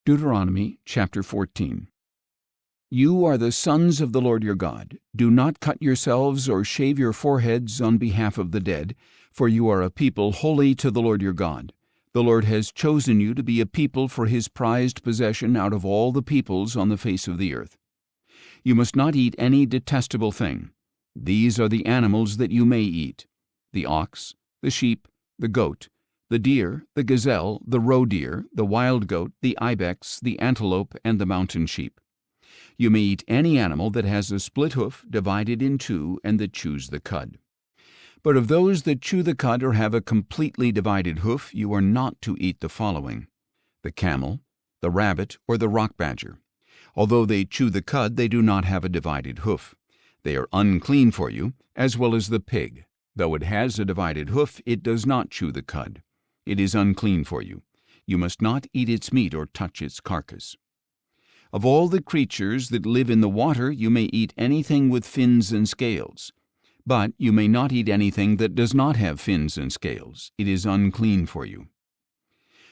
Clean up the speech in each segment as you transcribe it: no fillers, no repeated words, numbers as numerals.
Deuteronomy chapter 14. You are the sons of the Lord your God. Do not cut yourselves or shave your foreheads on behalf of the dead, for you are a people holy to the Lord your God. The Lord has chosen you to be a people for his prized possession out of all the peoples on the face of the earth. You must not eat any detestable thing. These are the animals that you may eat: the ox, the sheep, the goat, the deer, the gazelle, the roe deer, the wild goat, the ibex, the antelope, and the mountain sheep. You may eat any animal that has a split hoof divided in two and that chews the cud. But of those that chew the cud or have a completely divided hoof, you are not to eat the following: the camel, the rabbit, or the rock badger. Although they chew the cud, they do not have a divided hoof. They are unclean for you, as well as the pig. Though it has a divided hoof, it does not chew the cud. It is unclean for you. You must not eat its meat or touch its carcass. Of all the creatures that live in the water, you may eat anything with fins and scales. But you may not eat anything that does not have fins and scales. It is unclean for you.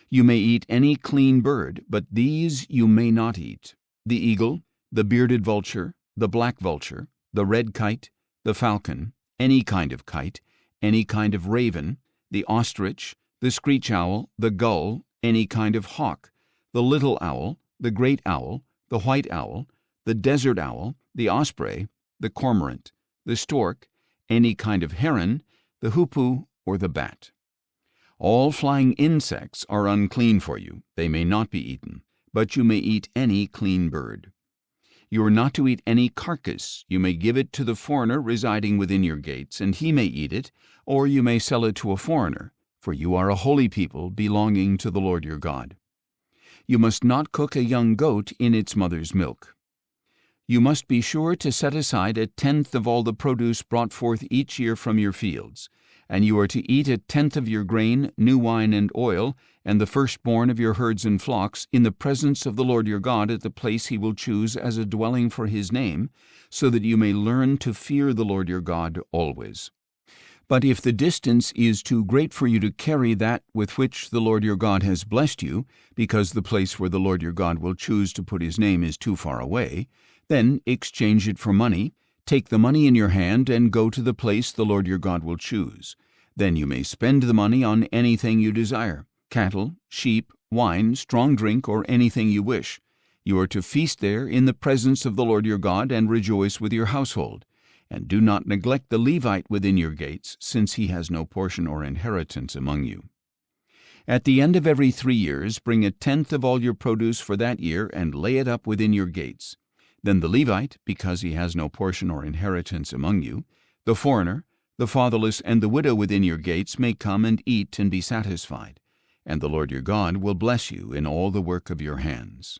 You may eat any clean bird, but these you may not eat: the eagle, the bearded vulture, the black vulture, the red kite, the falcon, any kind of kite, any kind of raven, the ostrich, the screech owl, the gull, any kind of hawk, the little owl, the great owl, the white owl, the desert owl, the osprey, the cormorant, the stork, any kind of heron, the hoopoe, or the bat. All flying insects are unclean for you. They may not be eaten, but you may eat any clean bird. You are not to eat any carcass. You may give it to the foreigner residing within your gates, and he may eat it, or you may sell it to a foreigner, for you are a holy people belonging to the Lord your God. You must not cook a young goat in its mother's milk. You must be sure to set aside 1/10 of all the produce brought forth each year from your fields, and you are to eat 1/10 of your grain, new wine, and oil, and the firstborn of your herds and flocks, in the presence of the Lord your God at the place he will choose as a dwelling for his name, so that you may learn to fear the Lord your God always. But if the distance is too great for you to carry that with which the Lord your God has blessed you, because the place where the Lord your God will choose to put his name is too far away, then exchange it for money, take the money in your hand, and go to the place the Lord your God will choose. Then you may spend the money on anything you desire: cattle, sheep, wine, strong drink, or anything you wish. You are to feast there in the presence of the Lord your God and rejoice with your household. And do not neglect the Levite within your gates, since he has no portion or inheritance among you. At the end of every 3 years, bring 1/10 of all your produce for that year and lay it up within your gates. Then the Levite, because he has no portion or inheritance among you, the foreigner, the fatherless, and the widow within your gates may come and eat and be satisfied, and the Lord your God will bless you in all the work of your hands.